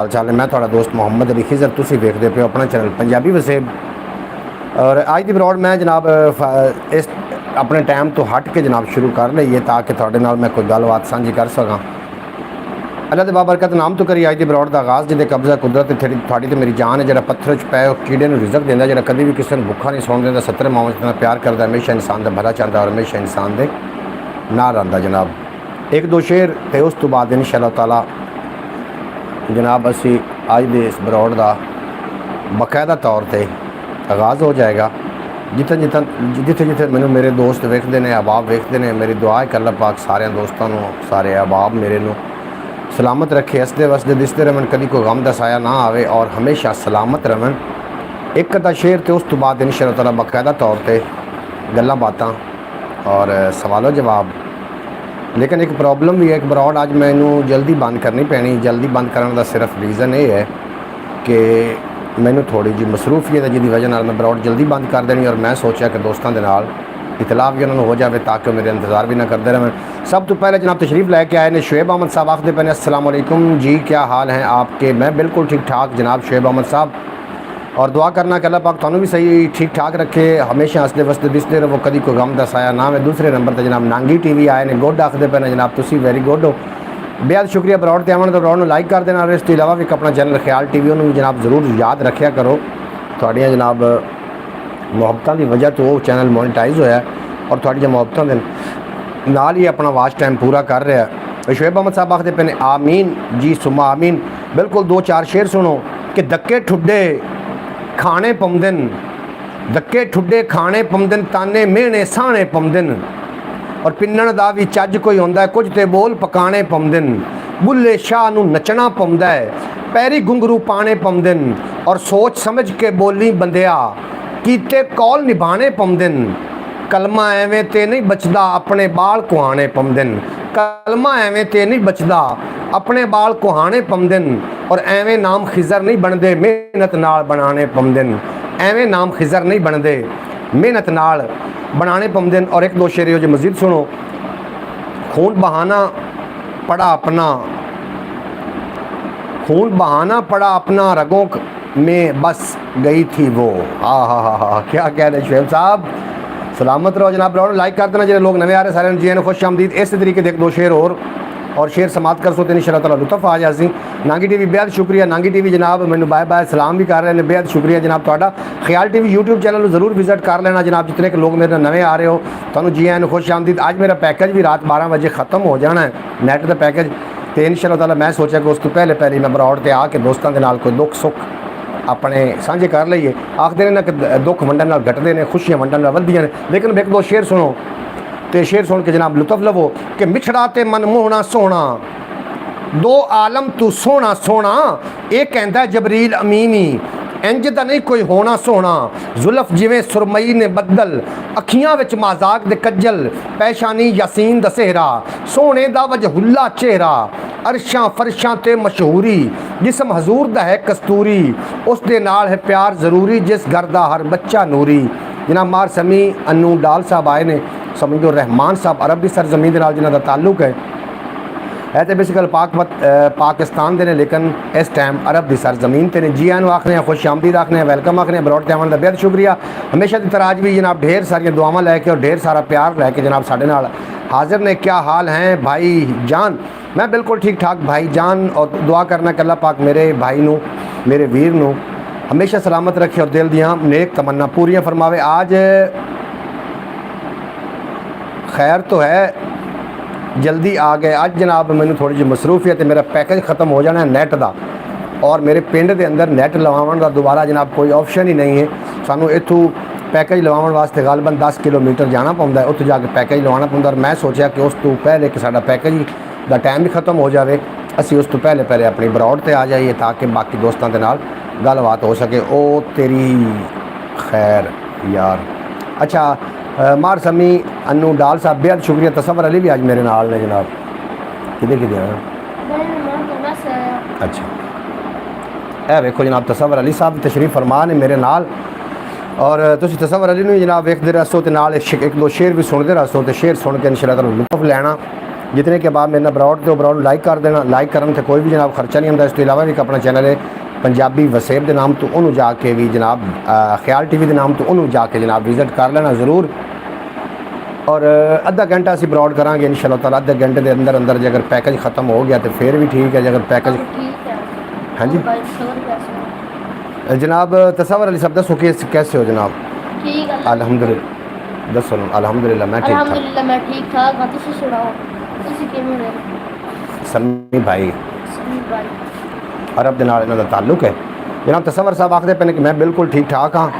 हाल है। मैं थोड़ा दोस्त मोहम्मद अली खिजर, तुसी देखते पे अपना चैनल पंजाबी वसेब। और अज की ब्रॉड मैं जनाब इस अपने टाइम तो हट के जनाब शुरू कर लीए ताकि थोड़े नाल मैं कोई गलबात साझी कर सकां। अल्लाह दे बाबरकत नाम तो करी अज की ब्रॉड का आगाज़ जिहदे कब्जा कुदरत थोड़ी तो मेरी जान है। जो पत्थर च पै कीड़े नूं रिज़क देंदा, जो कभी भी किसी को भुखा नहीं सौण देंदा, 70 मावां इतना प्यार करता, हमेशा इंसान का भला चाहता और हमेशा इंसान के नाल रहिंदा। जनाब एक दो शेर तो उस तो बाद इंशाअल्लाह ताला जनाब असी अज दे इस ब्रॉड का बाकायदा तौर पर आगाज़ हो जाएगा। जिथे जिथे मैनू मेरे दोस्त वेखते हैं, अहबाब वेखते हैं, मेरी दुआ है कि अल्लाह पाक सारे दोस्तों सारे अहबाब मेरे नू सलामत रखे, हसदे वसदे दिसते रहन, कभी कोई गम का साया ना आवे और हमेशा सलामत रहन। एक अद्धा शेर तो उस तो बाद इंशाअल्लाह ताला बाकायदा तौर पर गल्लां बातां और सवालों जवाब। लेकिन एक प्रॉब्लम भी है, एक ब्रॉड अज मैनू जल्दी बंद करनी पैनी। जल्दी बंद करने का सिर्फ रीज़न ये है कि मैनू थोड़ी जी मसरूफियत है जिसकी वजह नाल मैं ब्रॉड जल्दी बंद कर देनी। और मैं सोचा कि दोस्तों के नाल इतलाफ भी उन्होंने हो जाए ताकि मेरे इंतज़ार भी ना करते रहें। सब तो पहले जनाब तशरीफ़ लैके आए ने शुएब अहमद साहब, आखते पे अस्सलाम वालेकुम जी, क्या हाल हैं आपके? मैं बिल्कुल ठीक ठाक जनाब शुएब अहमद साहब, और दुआ करना कि अल्लाह पाक तुहानू भी सही ठीक ठाक रखे, हमेशा हसदे वसदे दिसते रहो, कभी कोई गम दस आया ना। मैं दूसरे नंबर पर जनाब नांगी TV आए ने, गुड आखते पे ने जनाब, तुसी वेरी गुड हो, बेहद शुक्रिया ब्रॉड ते आवन। तो ब्रॉड लाइक कर देना और इस तो इलावा भी अपना चैनल ख्याल TV उन्होंने भी जनाब जरूर याद रखा करो। थोड़ियां जनाब मुहब्बतों की वजह तो वो चैनल मोनेटाइज होया और थोड़ी मुहब्बतों के नाल ही अपना वाच टाइम पूरा कर रहा है। शुएब अहमद साहब आखते पे ने आमीन जी सुमा आमीन। बिल्कुल दो चार शेर सुनो कि धक्के ठुड्डे खाने पौंदे, धक्के ठुड्डे खाने पौंदे, ताने मेहने साहने पौंदे, और पिन्नण दा भी चज कोई होंदा है, कुछ ते बोल पकाने पौंदे, बुल्ले शाह नूं नचना पौंदा है, पैरी घुंघरू पाने पौंदे, और सोच समझ के बोली बंदिया कीते कौल निभाने पौंदे। कलमा एवें ते नहीं बचदा अपने बाल कुहाने पौंदे, कलमा एवें ते नहीं बचदा अपने बाल कुहाने पौंदे, और एवें नाम खिजर नहीं बनते मेहनत नाल बनाने पौंदे, एवें नाम खिजर नहीं बनते मेहनत नाल बनाने पौंदे। और एक दो शेर जो मजीद सुनो, खून बहाना पड़ा अपना, खून बहाना पड़ा अपना, रगों में बस गई थी वो। हा क्या कह रहे शुएब साहब, सलामत रहो जनाब। ब्रॉड लाइक कर देना, जो लोग नवे आ रहे सारे जी ने खुश आमदीद। इस तरीके देख दो शेर और शेर समाप्त कर सोते इंशाअल्लाह ताला लुत्फ आ जासी। नांगी TV बेहद शुक्रिया, नांगी TV जनाब मैनू बाय बाय सलाम भी कर रहे हैं, बेहद शुक्रिया जनाब तुहाडा। ख्याल TV यूट्यूब चैनल जरूर विजिट कर लेना जनाब, जितने के लोग मेरे नवे आ रहे हो तुहानू जी आए खुश आमदीद। अज मेरा पैकेज भी रात 12 बजे ख़त्म हो जाना है, नेट का पैकेज, तो इंशाअल्लाह ताला मैं सोचा कि उस तो पहले मैं ब्रॉड ते आके दोस्तों के नाल कोई दुख सुख अपने साझे कर लीए। आखते हैं ना कि दुख वंडन नाल घटते हैं, खुशियाँ वंडन नाल वधदियां ने। लेकिन एक दो शेर सुनो तो शेर सुन के जनाब लुत्फ लवो कि मिछड़ा ते मन मोहना सोहना, दो आलम तू सोहना सोहना, ये कहता जबरील अमीनी, इंज दा नहीं कोई होना सोहना, जुल्फ जिवें सुरमई ने बदल, अखियां विच मजाक दे कज्जल, पैशानी यासीन दा सेहरा, सोहने दा वजहुल्ला चेहरा, अरशां फरशां ते मशहूरी, जिसम हजूर दा है कस्तूरी, उस दे नाल है प्यार ज़रूरी, जिस घर दा हर बच्चा नूरी। जनाब मार समी अन्नू डाल साहब आए ने, समझो रहमान साहब अरब की सरजमीन के नाल जिन्हां दा ताल्लुक है तो बेसिकल पाकिस्तान दे ने, लेकिन इस टाइम अरब की सरजमीन ते ने। जी आनू आखने हैं, खुश आमदीद आखने हैं, वेलकम आखने हैं। ब्रॉड ते आवन दा बेहद शुक्रिया। हमेशा की तरह आज भी जनाब ढेर सारिया दुआवां लैके और ढेर सारा प्यार लैके जनाब साडे नाल हाजिर ने। क्या हाल हैं भाई जान? मैं बिल्कुल ठीक ठाक भाई जान, और दुआ करना कि अल्लाह पाक मेरे भाई नू, मेरे वीर नू हमेशा सलामत रखे और दिल दियाँ नेक तमन्ना पूरियाँ फरमावे। आज खैर तो है जल्दी आ गए। अज जनाब मैनू थोड़ी जी मसरूफियत, मेरा पैकेज ख़त्म हो जाना है नेट का, और मेरे पिंड के अंदर नेट लवावन का दोबारा जनाब कोई ऑप्शन ही नहीं है। सानू इतों पैकेज लवावन वास्ते गालबन 10 किलोमीटर जाना पौंदा है, उत्थे जाके पैकेज लवाना पौंदा। और मैं सोचा कि उस तो पहले कि साडा पैकेज का टाइम भी ख़त्म हो जाए, असी उस तो पहले अपनी ब्रॉड ते आ जाइए ताकि बाकी दोस्तों के नाल गलबात हो सके। ओ तेरी खैर यार। अच्छा मार समी अन्नू डाल साहब बेहद शुक्रिया। तसव्वुर अली भी आज मेरे नाल ने जनाब, किधर अच्छा ए वेखो जनाब तसव्वुर अली साहब तशरीफ फरमा ने मेरे नाल, और तुसीं तसव्वुर अली नूं जनाब वेखदे रहो तो नाल एक दो शेर भी सुनते रहो, तो शेर सुन के इंशाअल्लाह ताला लुत्फ लैना। जितने के बाद मेरे ब्रॉड तो ब्रॉड लाइक कर देना। लाइक करने से कोई भी जनाब खर्चा नहीं होता। इस तो इलावा भी एक अपना चैनल है पंजाबी वसेब के नाम तो उन्होंने जाके भी जनाब ख्याल टीवी के नाम तो उन्होंने जाके जनाब विजिट कर लेना ज़रूर। और अद्धा घंटा असी ब्रॉड करांगे इंशाअल्लाह ताला। अद्धे घंटे के अंदर अंदर जो अगर पैकेज ख़त्म हो गया तो फिर भी ठीक है। जो अगर पैकेज हाँ जी जनाब तसव्वुर अली साहब दसो कैसे हो जनाब? अल्हम्दुलिल्लाह दसो अल्हम्दुलिल्लाह मैं ठीक ठाक। मैं ठीक ठाक हां। तुसी सुनाओ तुसी किवें हो? समी भाई अरब के नाल इन्हां दा ताल्लुक है जनाब। तसव्वुर साहब आखदे पे कि मैं बिल्कुल ठीक ठाक हाँ।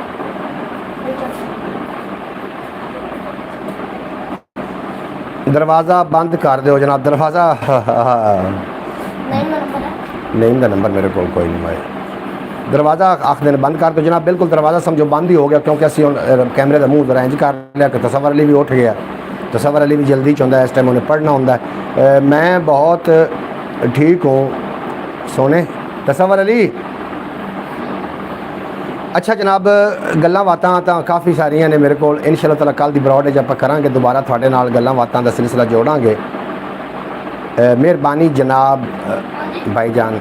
दरवाज़ा बंद कर दो जनाब। दरवाज़ा नहीं नंबर मेरे को कोई नहीं भाई। दरवाज़ा आखदे बंद कर दो जनाब। बिल्कुल दरवाज़ा समझो बंद ही हो गया क्योंकि असी कैमरे का मुँह अरेंज कर लिया कि तसव्वुर अली भी उठ गया। तसव्वुर अली भी जल्दी चाहता है इस टाइम उन्हें पढ़ना होंदा है। मैं बहुत ठीक हूँ सोने तसव्वुर अली। अच्छा जनाब गल्लां बातां तां काफ़ी सारियां ने मेरे को। इंशाअल्लाह ताला कल दी ब्रॉड आप करांगे दोबारा थोड़े नाल गल्लां बातां दा सिलसिला जोड़ांगे। मेहरबानी जनाब भाईजान।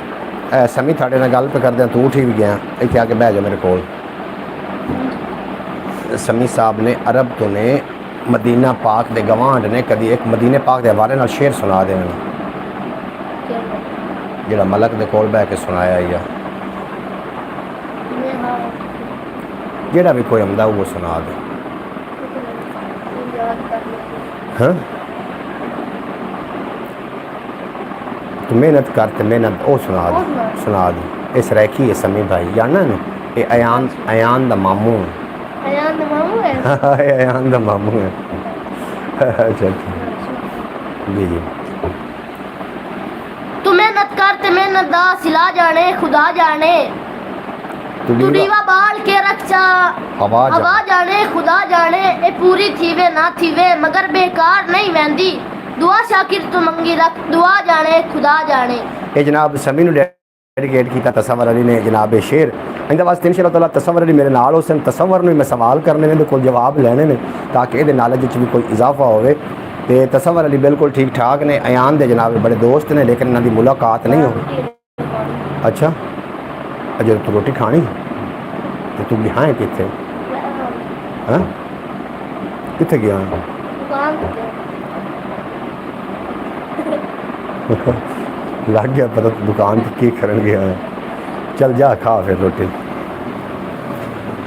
समी थोड़े नाल गल पे करदे तू उठी भी गया इत्थे आके बह जा मेरे को। समी साहब ने अरब तो ने मदीना पाक दे गवांढ ने कभी एक मदीने पाक के हवाले नाल शेर सुना देना जिहड़ा मलक दे कोल बह के सुनाया या जेड़ा भी कोई आंदा वो सुना दे। हाँ तो मेहनत करते मेहनत वो सुना दे। इस रैखी है समी भाई जानना ना ये अयान दा मामू है। अयान दा मामू है। अच्छा जी जी तू मेहनत करते मेहनत दा सिला जाने खुदा जाने। तू दीवा बाल के रक्षा हवा जाने खुदा जाने। ए पूरी थीवे ना थीवे मगर बेकार नहीं वेंदी। दुआ शाकिर तू मंगी रख दुआ जाने खुदा जाने। ये जनाब समी ने डेडिकेट किया तसव्वुर अली ने जनाब ये शेर। इंदे वास्ते इंशाअल्लाह ताला तसव्वुर अली मेरे नाल उस तसव्वुर में सवाल करने ने कोई जवाब लेने ने ताकि ये नॉलेज भी कोई इजाफा होवे। तो तसव्वुर अली बिल्कुल ठीक ठाक ने। अयान दे जनाब बड़े दोस्त ने लेकिन इन्हों की मुलाकात नहीं हो। अच्छा अजय तू रोटी खानी तो तू गया है कितने? हाँ कितने गया लग गया पता दुकान पर की करन गया है। चल जा खा फिर रोटी।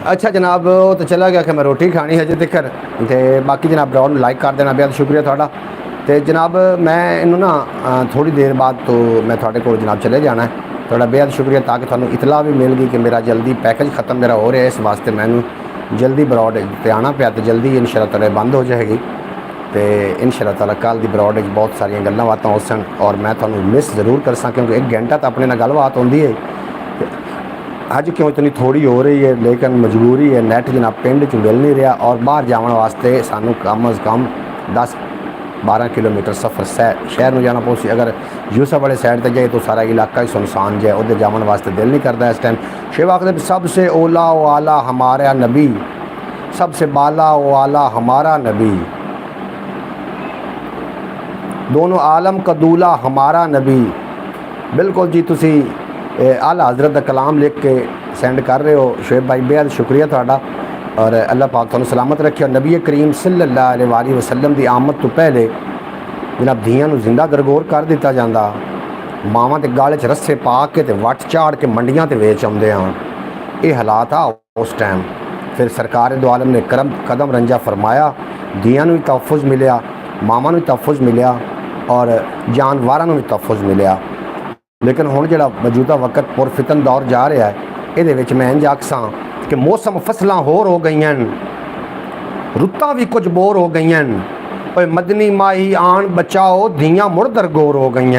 अच्छा जनाब वो तो चला गया कि मैं रोटी खानी है अजे तक। तो बाकी जनाब ब्रॉड लाइक कर देना बेहद शुक्रिया थोड़ा। तो जनाब मैं इनू ना थोड़ी देर बाद तो मैं थोड़े को जनाब चले जाना है। थोड़ा बेहद शुक्रिया ताकि थानू इतला भी मिल गई कि मेरा जल्दी पैकेज ख़त्म मेरा हो रहा है। इस वास्ते मैनू जल्दी ब्रॉड ते आना पाया तो जल्दी इंशाअल्लाह ताला बंद हो जाएगी। तो इंशाअल्लाह ताला कल दी ब्रॉड बहुत सारिया गल्लां बातां हो सन और मैं थानू मिस ज़रूर कर सा क्योंकि एक घंटा तो अपने नाल गलबात होंदी है। अज क्यों इतनी थोड़ी हो रही है लेकिन मजबूरी है नैट जनाब पिंड च मिल नहीं रहा और बाहर जाने वास्ते सानू कम अज़ कम 10-12 किलोमीटर सफ़र शहर में जाना पौसी। अगर यूसफ वाले साइड पर जाए तो सारा इलाका ही सुनसान जाए उधर जाने वास्ते दिल नहीं करता इस टाइम। शेवा आखिर सबसे ओला व आला हमारा नबी सबसे बाला व आला हमारा नबी दोनों आलम का दूल्हा हमारा नबी। बिल्कुल जी तुसी आला हज़रत का कलाम लिख के सेंड कर रहे हो शुएब भाई बेहद शुक्रिया थोड़ा। और अल्लाह पाक तुहानू सलामत रखे। और नबी करीम सल्लल्लाहु अलैहि वसल्लम की आमद तो पहले जनाब धियां नू जिंदा दरगोर कर दिता जाता। मावां ते गाले च रस्से पा के ते वट चाड़ के मंडियां ते वेच आउंदे हैं। ये हालात आ उस टाइम। फिर सरकार दो आलम ने कदम रंजा फरमाया धियां नू भी तहफ़ुज़ मिलिया मावां नू भी तहफ़ुज़ मिलिया और जानवरां नू भी तहफ़ुज़ मिलिया। लेकिन हुण जिहड़ा मौजूदा वक्त पुरफितन दौर जा रहा है ये मैं इंज आखसां कि मौसम फसलां होर हो गई रुत्तां भी कुछ बोर हो गई। मदनी माही आन बचाओ धियां मुड़ दरगोर हो गई।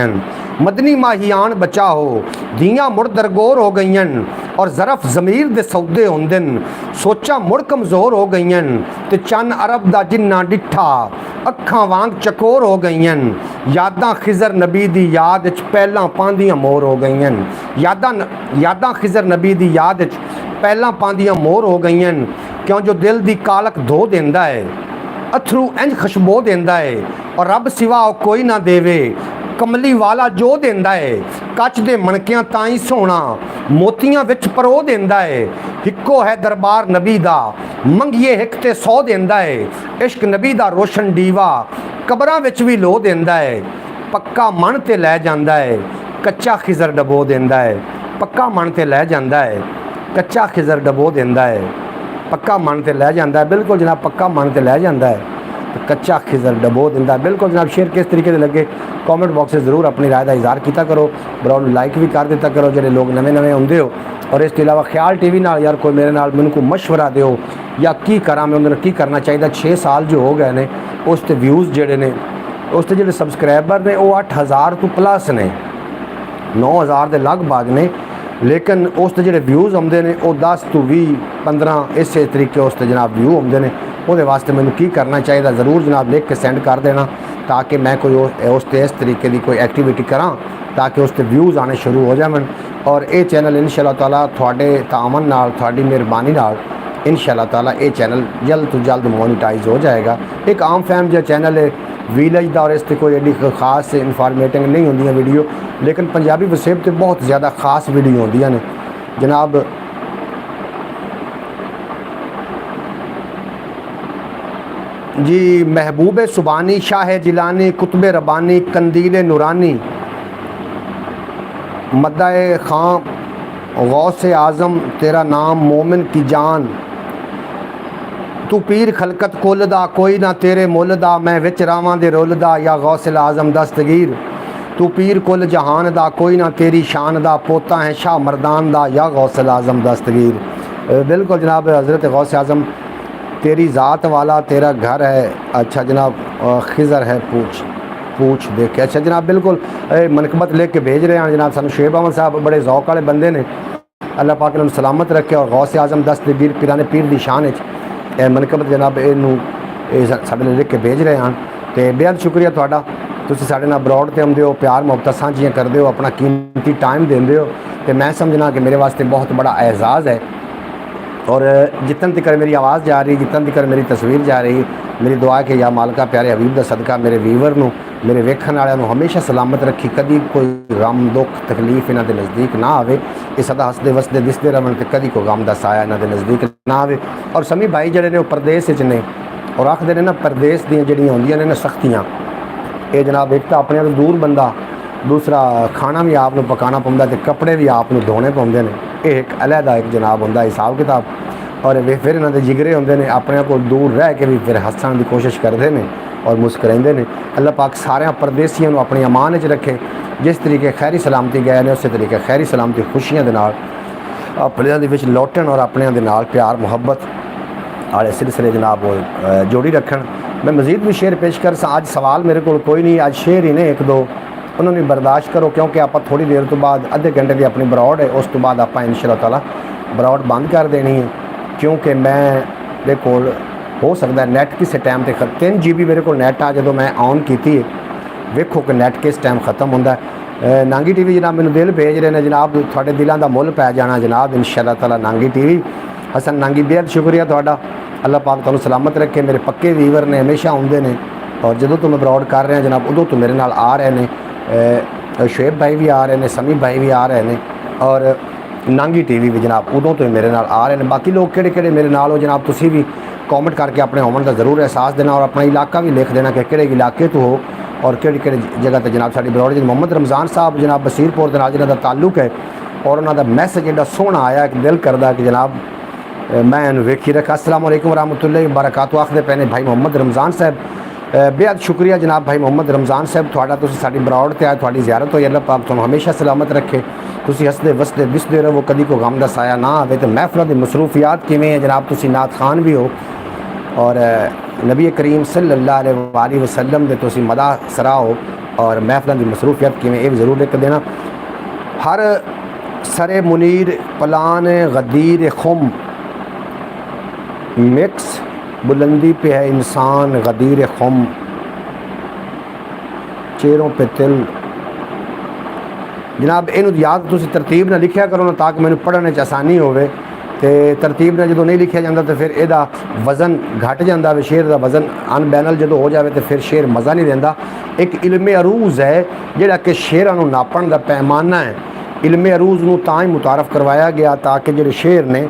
मदनी माही आन बचाओ धियां मुड़ दरगोर हो गई। और ज़रफ ज़मीर दे सौदे होंदे सोचा मुड़ कमज़ोर हो गई। तो चन अरब दा जिन्ना डिठा अखां वांग चकोर हो गई। यादां खिज़र नबी दी याद पहलां पांदियां मोर हो गई। यादां खिज़र नबी दी याद पहलां पांदियां मोर हो गई। क्यों जो दिल दी कालक धो देंदा है अथरू इंज खुशबू देंदा है और रब सिवा कोई ना देवे कमली वाला जो देंदा है कच दे मणकियां ताई सोना मोतियां विच परो देंदा है हिक्को है दरबार नबी दा मंगिए हिक ते 100 देंदा है इश्क नबी दा रोशन दीवा कबरां विच भी लो देंदा है पक्का मन ते लै जांदा है कच्चा खिजर डबो देंदा है पक्का मन ते लै जांदा है कच्चा खिजर डबो देंदा है पक्का मन ते लै जांदा है बिल्कुल जनाब पक्का मन ते लै जांदा है तो कच्चा खिजर डबो दिंदा बिल्कुल जनाब। शेयर किस तरीके से लगे कॉमेंट बॉक्स में जरूर अपनी राय का इजहार किया करो ब्राउन लाइक भी कर दिता करो जो लोग नवे नवे आते हो और इसके अलावा ख्याल टीवी नाल यार कोई मेरे नाल मैनू कोई मशवरा दो या की करा मैं उन्होंने की करना चाहिए 6 साल जो हो गए ने उस ते व्यूज़ जोड़े ने उस ते जोड़े सबसक्राइबर ने वो 8000 तो प्लस ने 9000 के लगभग ने लेकिन उस ते जोड़े व्यूज़ आते हैं वो 10 तो 20 15 इस तरीके उस ते जनाब व्यू आते हैं वो वास्ते मैंने की करना चाहिए ज़रूर जनाब लिख के सेंड कर देना ताकि मैं कोई उस ते इस तरीके की कोई एक्टिविटी करा ताकि उस ते व्यूज़ आने शुरू हो जाए और ये चैनल इंशाअल्लाह ताला थोड़े तामन नाल थोड़ी मेहरबानी नाल इंशाअल्लाह ताला ये चैनल जल्द तो जल्द मोनीटाइज हो जाएगा। एक आम फैम जो चैनल है विलेज का और इस पर कोई एडी खास इन्फॉर्मेटिव नहीं होंगी वीडियो लेकिन पंजाबी वसेब तो बहुत ज़्यादा खास वीडियो होंदियां ने जनाब। जी महबूब सुबानी शाह जिलानी कुतुब रबानी कंदील नूरानी मद्दाए खां गौस आज़म तेरा नाम मोमिन की जान तू पीर खलकत कुल दा कोई ना तेरे मुल दा मैं विच रावां दे रुल दा या गौसल आज़म दस्तगीर तू पीर कुल जहान दा कोई ना तेरी शान दा पोता है शाह मर्दान दा या गौसल आज़म दस्तगीर। बिल्कुल जनाब हज़रत गौस आज़म तेरी ज़ात वाला तेरा घर है। अच्छा जनाब खिज़र है पूछ देख के अच्छा जनाब बिल्कुल मनकबत लेख के भेज रहे हैं जनाब सानू शेब अहमद साहब बड़े ज़ौक वाले बंदे ने अल्लाह पाक ने सलामत रखे और गौस आज़म दस्तगीर पीराने पीर दी शान मनकबत जनाब इनू साढ़े लिख के भेज रहे हैं तो बेहद शुक्रिया थोड़ा तुसीं साढ़े नाल ब्रॉड ते आउंदे हो प्यार मुहब्बत सांझियां करदे हो अपना कीमती टाइम देंदे हो तो मैं समझना कि मेरे वास्ते बहुत बड़ा एजाज़ है और जितन तक मेरी आवाज़ जा रही जितन तक मेरी तस्वीर जा रही मेरी दुआ है कि या मालका प्यारे हबीब दा सदका मेरे वीवर नू मेरे वेखण वालियां नू हमेशा सलामत रखी कदी कोई गम दुख तकलीफ इन्हां दे नज़दीक ना आवे ये सदा हसदे वसदे दिसदे रहन ते कदी कोई गम दा साया इन्हां दे नज़दीक ना आवे। और समी भाई जिहड़े ने परदेस विच ने और आखदे ने ना परदेस दियां जिहड़ियां होंदियां ने ना सख्तियां ये जनाब एक तो अपने तो दूर बंदा दूसरा खाना भी आप पकाना पौंदा ते कपड़े भी आप धोने पौंदे ने ये एक अलहदा एक जनाब होंदा हिसाब किताब और फिर इन्होंने जिगरे होंदे ने अपने को दूर रह के भी फिर हसन की कोशिश करते हैं और मुस्कराते हैं। अल्लाह पाक सारे परदेसियों को अपनी अमान च रखे जिस तरीके खैरी सलामती गए ने उस तरीके खैरी सलामती खुशियों के नाल अपने दे लौटन और अपने दे नाल प्यार मुहब्बत वाले सिलसिले जनाब जोड़ी रखन। मैं मज़ीद भी शेर पेश कर अज सवाल मेरे को कोई नहीं अज शेर ही ने एक दो उन्होंने बर्दाश्त करो क्योंकि आप थोड़ी देर तो बाद अद्धे घंटे की अपनी ब्रॉड है उस तो बाद आप इंशाअल्लाह ताला ब्रॉड बंद कर देनी है क्योंकि मैं दे कोल हो सकता है नैट किसी टाइम पर 3 GB मेरे को नैट आ जो मैं ऑन की वेखो कि नैट किस टाइम ख़त्म होंदा है। नांगी टीवी जनाब मैंने दिल भेज रहे हैं जनाब थोड़े दिलों का मुल पै जाना जनाब इंशाअल्लाह ताला नांगी टीवी हसन नांगी बेहद शुक्रिया थोड़ा अल्लाह पाक तुहानू सलामत रखे। मेरे पक्के वीवर ने हमेशा आउंदे ने और जो तो मैं ब्रॉड कर रहा जनाब उदों तो मेरे नाल आ रहे हैं शुएब भाई भी आ रहे हैं समी भाई भी आ रहे हैं और नांगी टीवी भी जनाब उदों तो मेरे नाल आ रहे हैं। बाकी लोग किहड़े मेरे नाल हो जनाब तुसी भी कॉमेंट करके अपने होवन का ज़रूर एहसास देना और अपना इलाका भी लिख देना कि किहड़े इलाके तो हो और किहड़ी जगह पर जनाब साडी ब्रॉड मोहम्मद रमज़ान साहब जनाब बसीरपुर के नाल जिन्हां दा ताल्लुक है और उन्होंने मैसेज एडा सोहना आया कि दिल करदा कि जनाब मैं वेखी रखा। अस्सलाम वालेकुम रहमतुल्लाहि व बरकातहू आखदे पे ने भाई मोहम्मद रमज़ान साहब बेहद शुक्रिया जनाब भाई मोहम्मद रमज़ान साहब थोड़ा तुसीं साडी ब्रॉड ते आए थोड़ी ज़ियारत होई अल्लाह पाक तुहानू हमेशा सलामत रखे तुसीं हसदे वसदे दिसदे रहो कदी कोई गम दा साया ना आवे तो महफिलों की मसरूफियात किवें है जनाब तुसीं नात खान भी हो और नबी करीम सल्लल्लाहु अलैहि वसल्लम दे तुसीं मदाह सराहो और महफिलों की मसरूफियात किवें ये भी ज़रूर लिख देना। हर सरे मुनीर पलान गदीर खुम मिक्स बुलंदी पे है इंसान गदीर खुम चेहरों पे तिल जनाब इन याद तुम तरतीब ना लिखा करो ना ताकि मैंने पढ़ने आसानी होवे तो तरतीब ने जो नहीं लिखा जाता तो फिर यदा वज़न घट जाता है, शेर का वज़न अनबैनल जो हो जाए तो फिर शेर मज़ा नहीं देता। एक इल्मे अरूज़ है जोड़ा कि शेरां नूं नापण का पैमाना है। इल्मे अरूज़ नूं तां ही मुतारफ़ करवाया गया ताकि जो शेर ने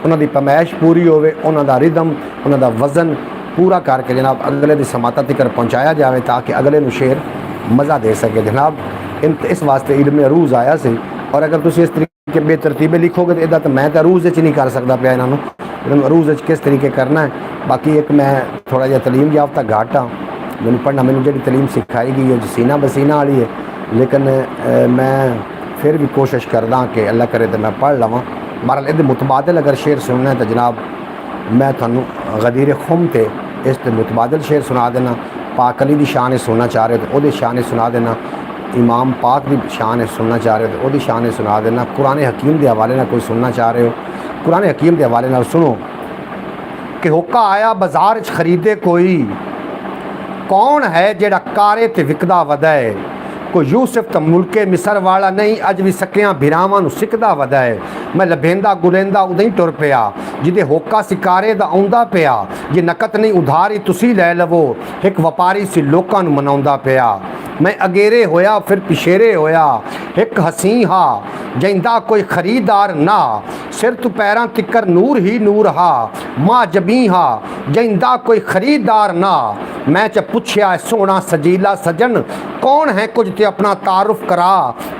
उन्हों की पैमाइश पूरी होवे, उन्हों का रिदम, उन्हों का वज़न पूरा करके जनाब अगले की समाता तक पहुँचाया जाए ताकि अगले नूं शेर मज़ा दे सके जनाब। इस वास्ते इल्मे अरूज़ आया सी। और अगर तुम इस तरीके बेतरतीबे लिखोगे तो इदा तो मैं तो अरूज़ नहीं कर सकता पाया इन्हों अरूज़ किस तरीके करना है। बाकी एक मैं थोड़ा जहा तलीम याफ्ता घट हाँ, मैंने पढ़ना मैंने जी तलीम सिखाई गई है सीना बसीना वाली है, लेकिन मैं फिर भी कोशिश करदा कि अल्लाह करे तो मैं पढ़ लवां। बहरहाल ये मुतबादल अगर शेर सुनना है तो जनाब मैं थानू गदीर खुम ते इस मुतबादल शेर सुना देना। पाक अली की शान सुनना चाह रहे हो तो वो शान सुना देना। इमाम पाक की शान सुनना चाह रहे हो तो वो शान सुना देना। कुरान हकीम के हवाले कोई सुनना चाह रहे हो, कुरान हकीम के हवाले सुनो कि होका आया बाजार च खरीदे कोई, कौन है जेड़ा कारे ते विकदा वदा है। कोई यूसुफ तो मुल्के मिसर वाला नहीं, अज भी सकियां भिरावां नूं सिकदा वदा है। मैं लभेंदा गुलेंदा उदों ही टुर पिया, जिदे होका सिकारे दा आउंदा पिया। जे नकत नहीं उधारी तुसी लै लवो, एक वपारी सी लोकां नूं मनाउंदा पिया। मैं अगेरे होया फिर पिछेरे होया, एक हसी हा जैंदा कोई खरीदार ना। सिर तू पैरां तिकर नूर ही नूर हा, माँ जबी हा जैंदा कोई खरीदार ना। मैं च पुछया सोना सजीला सजन, कौन है कुछ ते अपना तारुफ करा।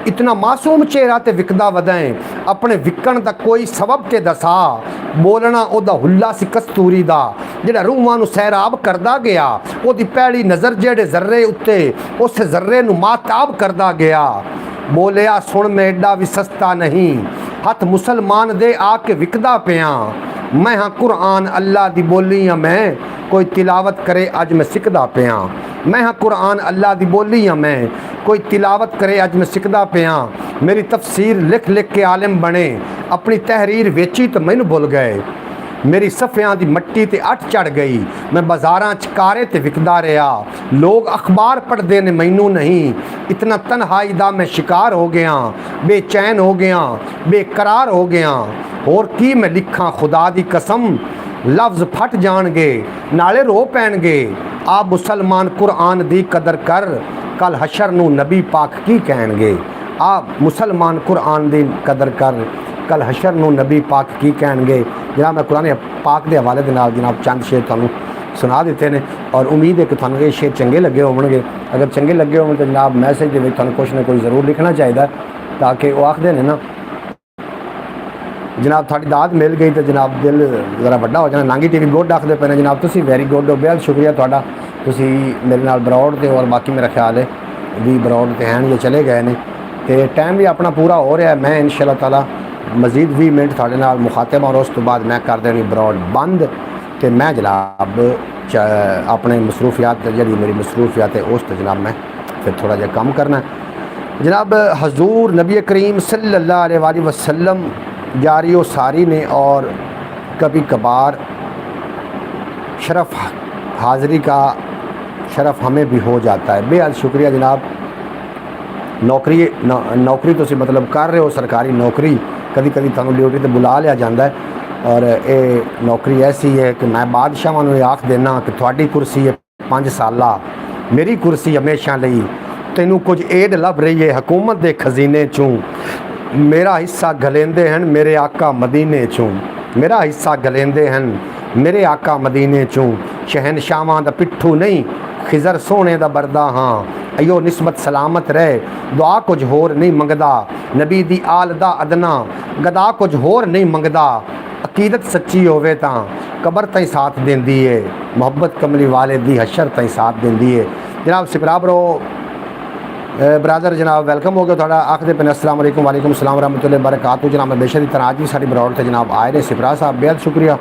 इतना मासूम चेहरा ते विकदा वदें, अपने विकण दा कोई सबब ते दसा। बोलना ओदा हुल्ला सी कस्तूरी दा, जेड़ा रूहां नूं सैराब करदा गया। ओदी पहली नज़र जेड़े जर्रे उत्ते उस जर्रे नूं माताब करदा गया। बोलिया सुन मैं एडा भी सस्ता नहीं, हथ मुसलमान दे आके विकदा पिया। मैं हाँ कुरान अल्लाह दी बोली हाँ, मैं कोई तिलावत करे अज मैं सिकदा पिया। मैं हाँ कुरान अल्लाह दी बोली हाँ, मैं कोई तिलावत करे अज मैं सिकदा पिया। मेरी तफसीर लिख लिख के आलिम बने, अपनी तहरीर वेची तो मैनू भुल गए। मेरी सफ़ियां दी मट्टी ते अट चढ़ गई, मैं बाजारां च कारे ते विकदा रहा। लोग अखबार पढ़ते ने मैनू नहीं, इतना तन्हाई दा मैं शिकार हो गया। बेचैन हो गया, बेकरार हो गया। होर की मैं लिखा खुदा दी कसम, लफ्ज़ फट जाणगे नाले रो पैणगे। आ मुसलमान कुरान दी कदर कर, कल हशर नूं नबी पाक की कहणगे। आ मुसलमान कुरान दी कदर कर, कल हशर नूं नबी पाक की कहणगे। जनाब मैं कुरान पाक के हवाले के नाल जनाब चंद शेर तुहानूं सुना दिते ने और उम्मीद है कि तुहानूं ये शेर चंगे लगे होणगे। अगर चंगे लगे होण तो जनाब मैसेज दे विच तुहानूं कुछ ना कुछ ज़रूर लिखना चाहिए, ताकि वो आखदे ने ना जनाब थोड़ी दाद मिल गई तो जनाब दिल ज़रा वड्डा हो जाना। नांगी टीवी गुड आखदे पे ने जनाब, तुसी वेरी गुड हो, बेहद शुक्रिया तुहाडा। तुसी मेरे नाल बरौड़ ते और बाकी मेरा ख्याल है भी बरौड़ ते हैं ये चले गए ने ते टाइम भी अपना पूरा हो रहा है। मैं इंशाअल्लाह ताला मज़ीद 20 मिनट थोड़े नाल मुखातब और उस तो बाद मैं कर देनी बरौड़ बंद तो मैं जनाब अपने मसरूफियात जी मेरी मसरूफियात है उस जनाब मैं फिर थोड़ा जहा कम करना जनाब। हजूर नबी करीम सल्लल्लाहु अलैहि वसल्लम जारी व सारी ने और कभी कभार शरफ़ हाज़री का शरफ़ हमें भी हो जाता है। बेहद शुक्रिया जनाब। नौकरी तुसी मतलब कर रहे हो, सरकारी नौकरी, कभी कभी तुहानूं ड्यूटी ते बुला लिया जाता है और ये नौकरी ऐसी है कि मैं बादशाहां नूं आख देना कि तुहाडी कुर्सी है 5 साला, मेरी कुर्सी हमेशा लई। तैनूं कुछ एड लभ रही है हुकूमत के खजीने चूँ, मेरा हिस्सा गलेंदे हैं मेरे आका मदीने चूँ। मेरा हिस्सा गलेंदे हैं मेरे आका मदीने चूँ। शहनशावां दा पिट्ठू नहीं खिजर सोने दा बरदा हाँ। अयो निस्बत सलामत रहे दुआ कुछ होर नहीं मंगदा। नबी दी आल दा अदना गदा कुछ होर नहीं मंगदा। अकीदत सच्ची होवे तां कबर ताईं साथ देंदी है, मोहब्बत कमली वाले दी हशर ताईं साथ देंदी है। जनाब सिपरा ब्रो ब्रादर जनाब वेलकम हो गया थोड़ा। आखदे पे अस्सलाम वालेकुम वालेकुम सलाम रहमतुल्लाहि बरकातहू। जनाब मैं बेशक तरह आज भी साड़ी बरौड़ से जनाब आए ने सिपरा साहब, बेहद शुक्रिया।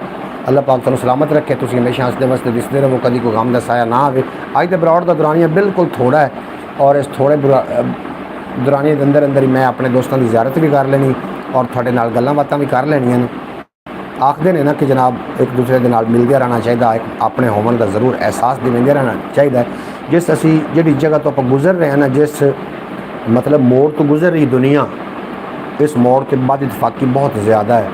अल्लाह पाक तुहानूं सलामत रखे, तुसीं हमेशा हसदे वसदे दिसदे रहो, कभी कोई गम दा साया ना आवे। अज दे बरौड़ दा दुरानिया बिल्कुल थोड़ा है और इस थोड़े दुरानिया के अंदर अंदर ही मैं अपने दोस्तों की ज़ियारत भी कर लेनी और थोड़े नाल गल्लां बातां भी कर लैनियां ने। आखदे ने ना कि जनाब एक दूसरे के नाल मिलदे रहना चाहिए, एक अपने होवन का ज़रूर एहसास दिवांदे रहना चाहिए। जिस असी जिहड़ी जगह तो आप गुजर रहे हैं ना, जिस मतलब मोड़ तो गुजर रही दुनिया, इस मोड़ के बाद इतफाकी बहुत ज़्यादा है।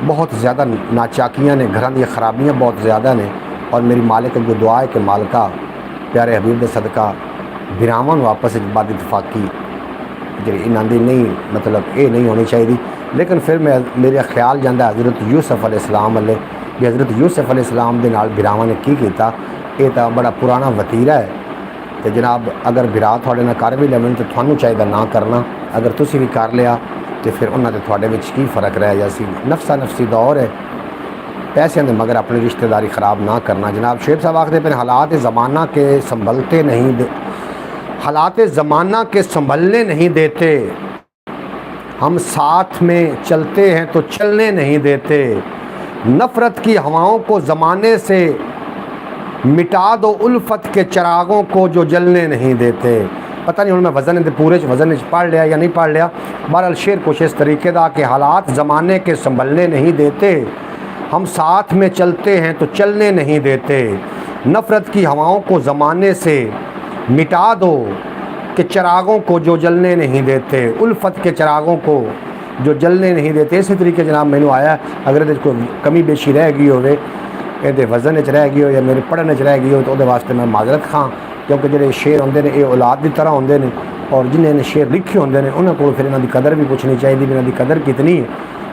बहुत ज़्यादा नाचाकियाँ ने, घर दी खराबियाँ बहुत ज़्यादा ने। और मेरी मालिक अगे दुआ है कि मालिका प्यारे हबीब दे सदका बिरावां नूं आपस विच बद इतफाकी जी इन्हां दी नहीं, मतलब ये नहीं होनी चाहिए। लेकिन फिर मेरा ख्याल जाता हज़रत यूसुफ अलैहिस्सलाम वाले भी हज़रत यूसुफ अलैहिस्सलाम दे नाल बिरावां ने की कीता। ये तो बड़ा पुराना वतीरा है। तो जनाब अगर बिरा थोड़े नाल कर भी लैन तो थानू चाहिए ना करना, अगर तुसी भी कर लिया तो फिर उन्होंने थोड़े विच की फ़र्क रह जासी। नफसा नफसी दौर है, पैसों के मगर अपनी रिश्तेदारी ख़राब ना करना। जनाब शेख साहब आखते पे हालात ज़माना के संभलते नहीं, हालात ज़माना के संभलने नहीं देते, हम साथ में चलते हैं तो चलने नहीं देते, नफ़रत की हवाओं को ज़माने से मिटा दो, उल्फत के चिरागों को जो जलने नहीं देते। पता नहीं हूँ मैं वज़न पूरे वज़न पढ़ लिया या नहीं पढ़ लिया। बहरहाल शेर कुछ इस तरीके का कि हालात ज़माने के संभलने नहीं देते, हम साथ में चलते हैं तो चलने नहीं देते, नफ़रत की हवाओं को ज़माने से मिटा दो कि चिरागों को जो जलने नहीं देते, उल्फत के चिरागों को जो जलने नहीं देते। इसी तरीके जनाब मैनू आया अगर ये कोई कमी बेशी रह गई हो, ये वज़न रह गई हो या मेरे पढ़ने रह गई हो तो वो वास्ते मैं माजरत खां, क्योंकि जो शेर होंगे ने ये औलाद की तरह होंगे ने और जिन्हें शेर लिखे होंगे ने उन्होंने को फिर इन्हों की कदर भी पूछनी चाहिए भी इन्हों की कदर कितनी है।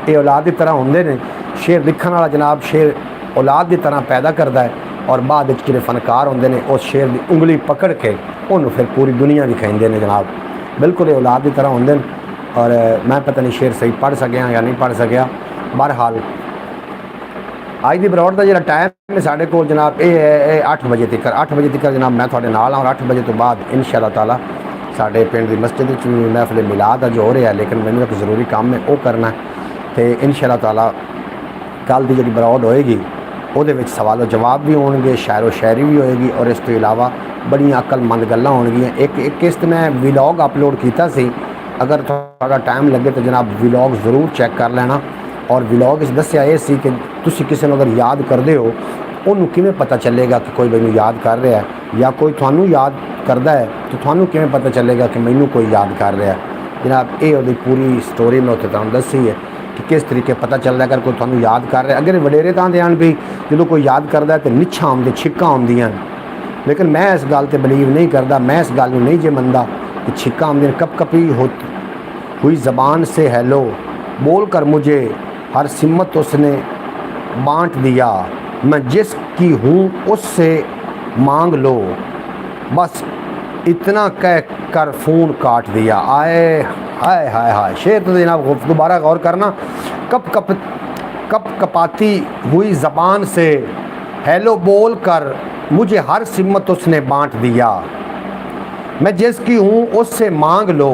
ये औलाद की तरह होंगे ने, शेर लिखण वाला जनाब शेर औलाद की तरह पैदा करता है और बाद जो फनकार होंगे ने उस शेर की उंगली पकड़ के उन्होंने फिर पूरी दुनिया दिखाते हैं जनाब। बिल्कुल ये औलाद की तरह होंगे। और मैं पता नहीं शेर सही पढ़ सकिया या नहीं पढ़ सकिया। बहरहाल अज की बरौड़ का जो टाइम है साढ़े को जनाब ये है 8 बजे तक, 8 बजे तक जनाब मैं थोड़े नाल और 8 बजे तो बाद इंशाअल्लाह ताला साढ़े पिंड की मस्जिद महफिल मिलाद जो हो रहा है, लेकिन मैंने एक ज़रूरी काम है वो करना है। तो इंशाअल्लाह ताला कल की जी बरौड़ होएगी वो सवालों जवाब भी होंगे, शायरो शायरी भी होएगी और इस तो इलावा बड़िया अकलमंद गल्लां होणगियां। एक किस्त मैं विलॉग अपलोड किया सी, अगर थोड़ा टाइम लगे तो जनाब विलॉग ज़रूर चैक कर लेना। और विलॉग इस दस्या ये सी कि तुसी किसी को अगर याद करते हो उन्होंने किमें पता चलेगा कि कोई मैनू याद कर रहा है या कोई थानू याद करता है तो थानू किमें पता चलेगा कि मैनू कोई याद कर रहा है। जनाब ये वो पूरी स्टोरी मैं उत्थे तुहानू दसी है कि किस तरीके पता चलता है अगर कोई थानू याद कर रहा है। अगर वडेरे तां दे आन भी जो कोई याद करता है तो निछां आउंदी छिक्कां आउंदियां, लेकिन मैं इस गल ते बिलीव नहीं करता, मैं इस गल नूं नहीं जे मनदा कि छिक्कां आउंदियां। कप कपी हुई ज़बान से हेलो बोल कर मुझे हर सिमत उसने बांट दिया, मैं जिसकी हूँ उससे मांग लो, बस इतना कह कर फ़ोन काट दिया। आए हाय हाय हाय शेर तो जनाब दोबारा गौर करना। कप कपाती हुई ज़बान से हेलो बोल कर मुझे हर सिमत उसने बांट दिया, मैं जिसकी हूँ उससे मांग लो,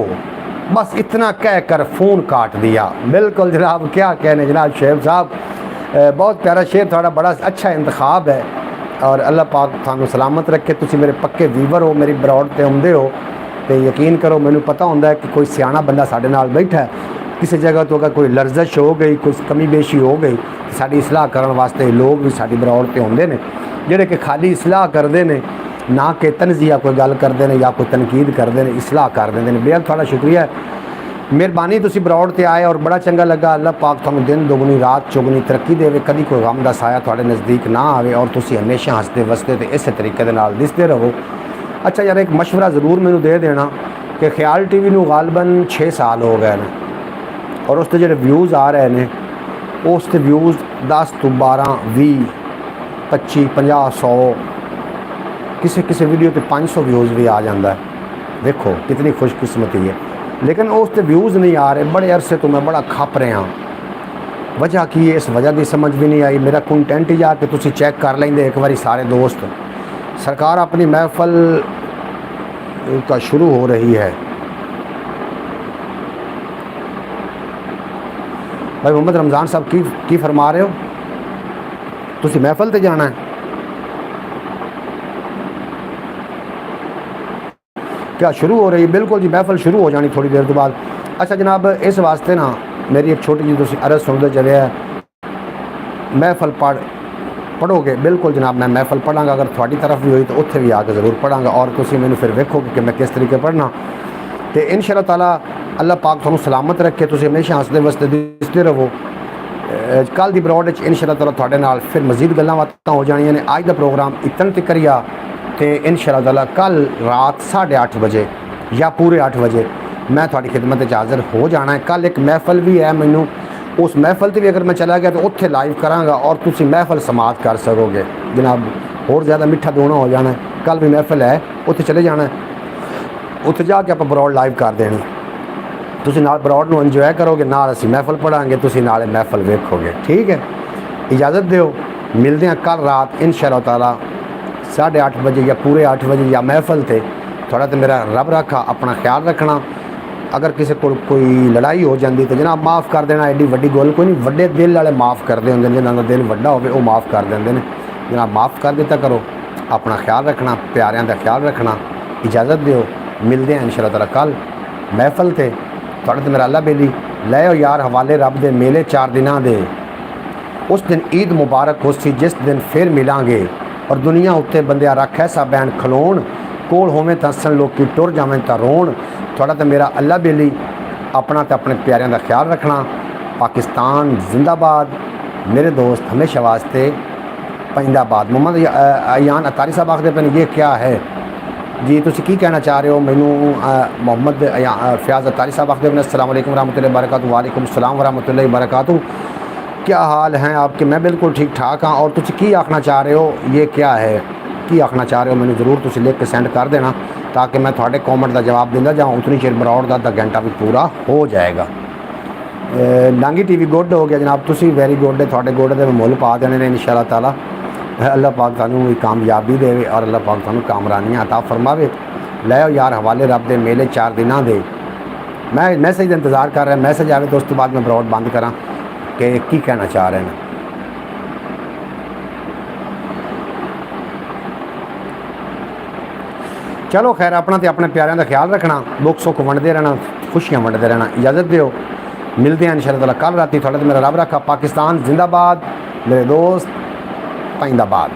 बस इतना कह कर फ़ोन काट दिया। बिल्कुल जनाब क्या कहने जनाब शेख साहब, बहुत प्यारा शेर, थोड़ा बड़ा अच्छा इंतखाब है और अल्लाह पाक थानू सलामत रखे। तुसी मेरे पक्के वीवर हो, मेरी बरौड़ ते आउंदे हो तो यकीन करो मैनू पता होंदा है कि कोई सियाना बंदा साडे नाल बैठा है, किसी जगह तो अगर कोई लर्जश हो गई, कोई कमी बेशी हो गई, साडी इसलाह करने वास्ते लोग भी साडी बरौड़ ते आउंदे ने जिहड़े कि खाली इसलाह करते हैं, ना कि तनज़िया कोई गल करते हैं या कोई तनकीद करते हैं, इसलाह कर देंगे ने। बेहद थोड़ा शुक्रिया, मेहरबानी तुसी बरौड़ ते आए और बड़ा चंगा लगा। अल्लाह पाक तुहानू दिन दुगनी रात चौगनी तरक्की देवे, कभी कोई गम दा साया तुहाडे नज़दीक ना आवे और तुसी हमेशा हसते वसते तो इस तरीके दे नाल दिसते रहो। अच्छा यार एक मशवरा ज़रूर मैनू दे देना कि ख्याल टीवी नू गालबन 6 साल हो गए हैं और उसके जो व्यूज़ आ रहे हैं उसके व्यूज़ 10 तो 12 20 25 50 100 किसी वीडियो पे 500 व्यूज़ भी आ जाता है। देखो कितनी खुशकिस्मती है, लेकिन उसके व्यूज़ नहीं आ रहे। बड़े अरसे तो मैं बड़ा खप रहा, वजह की है इस वजह की समझ भी नहीं आई। मेरा कंटेंट ही आके तुसी चेक कर लेंगे एक बारी सारे दोस्त। सरकार अपनी महफल का शुरू हो रही है। भाई मोहम्मद रमज़ान साहब की फरमा रहे हो, तुसी महफल ते जाना है क्या? शुरू हो रही है? बिल्कुल जी महफल शुरू हो जानी थोड़ी देर के बाद। अच्छा जनाब इस वास्ते ना मेरी एक छोटी जी तुसी अर्ज़ सुनते चले है, महफल पढ़ोगे? बिल्कुल जनाब मैं महफल पढ़ांगा, अगर थोड़ी तरफ भी हुई तो उत्थे भी आके ज़रूर पढ़ांगा और तुसी मैनू फिर वेखोगे कि मैं किस तरीके पढ़ना। तो इंशाअल्लाह ताला अल्लाह पाक तुहानू सलामत रखे, तुसी हमेशा हंसते वसते दिसते रहो कल की ब्रॉड इंशाअल्लाह ताला थोड़े नाल फिर मजीद गल्लां बातां हो जानियां ने। अज दा प्रोग्राम इतन तक रिहा ते इंशाअल्लाह ताला कल रात 8:30 बजे या पूरे 8 बजे मैं थोड़ी खिदमत च हाज़र हो जाना है। कल एक महफल भी है, मैनू उस महफल से भी अगर मैं चला गया तो उत्थे लाइव करांगा और तुसी महफल समात कर सकोगे जनाब। होर ज़्यादा मिठा दोना हो जाना है। कल भी महफल है, उत्थे चले जाना है, उत्थे जाके आप ब्रॉड लाइव कर देनी। तुसी नाल ब्रॉड नूं इंजॉय करोगे, नाल असीं महफल पढ़ांगे, तुसी नाल महफल वेखोगे। ठीक है, इजाज़त दिओ, मिलते हैं कल रात इंशाअल्लाह ताला 8:30 बजे या पूरे 8 बजे या महफल थे। थोड़ा तो मेरा रब रखा, अपना ख्याल रखना। अगर किसी को कोई लड़ाई हो जाती तो जनाब माफ़ कर देना, एडी वड्डी गल कोई नहीं। वड्डे दिल वाले माफ़ करते होंगे, जिन्हों का दिल वड्डा होवे वो माफ़ कर देंगे ने। जनाब माफ़ कर दिता करो, अपना ख्याल रखना, प्यारियां का ख्याल रखना। इजाज़त दिओ, मिलते हैं इंशाअल्लाह ताला कल महफल थे। थोड़े तो मेरा अल्लाह बेली लै यार हवाले रब दे मेले 4 दिनां दे। उस दिन ईद मुबारक हो सी जिस दिन फिर मिलांगे और दुनिया उत्ते बंदिया रख ऐसा बैन खलोण कोल होवें तां हसन लोग टुर जावें तां रोण। थोड़ा तो मेरा अल्लाह बेली अपना तो अपने प्यारियां का ख्याल रखना। पाकिस्तान जिंदाबाद। मेरे दोस्त हमेशा वास्ते जिंदाबाद। मोहम्मद अयान अतारी साहब आखते पे ये क्या है जी, तुसी की कहना चाह रहे हो? मैनू मोहम्मद फयाज अतारी साहब आखते पे अस्सलाम वालेकुम रहमतुल्लाहि वबरकातुहू। वालेकुम सलाम रहमतुल्लाहि वबरकातुहू। क्या हाल हैं आपके? मैं बिल्कुल ठीक ठाक हाँ। और तुसी की आखना चाह रहे हो, ये क्या है, की आखना चाह रहे हो? मैंने ज़रूर तुसी लिख के सेंड कर देना ताकि मैं थोड़े कॉमेंट का जवाब दिंदा जाऊँ। उतनी चिर ब्रॉड का अद्धा घंटा भी पूरा हो जाएगा। नांगी टीवी गुड हो गया जनाब, तुसी वेरी गुड है। थोड़े गुड के मुल पा देने ने इंशाअल्लाह ताला। अल्लाह पाक सानू कामयाबी देवे और अल्लाह पाक सानू कामरानियां अता फरमावे। लै यार हवाले रब दे मेले 4 दिनां दे। मैं मैसेज का इंतज़ार कर रहा, मैसेज आवे तो उस तो बाद मैं ब्रॉड बंद करा कि की कहना चाह रहे हैं। चलो खैर, अपना तो अपने प्यारिਆਂ का ख्याल रखना, दुख सुख वंडते रहना, खुशियां वंडते रहना। इजाज़त दिओ, मिलते हैं इंशाअल्लाह ताला कल राती। थोड़ा तो मेरा रब रखा। पाकिस्तान जिंदाबाद, मेरे दोस्त जिंदाबाद।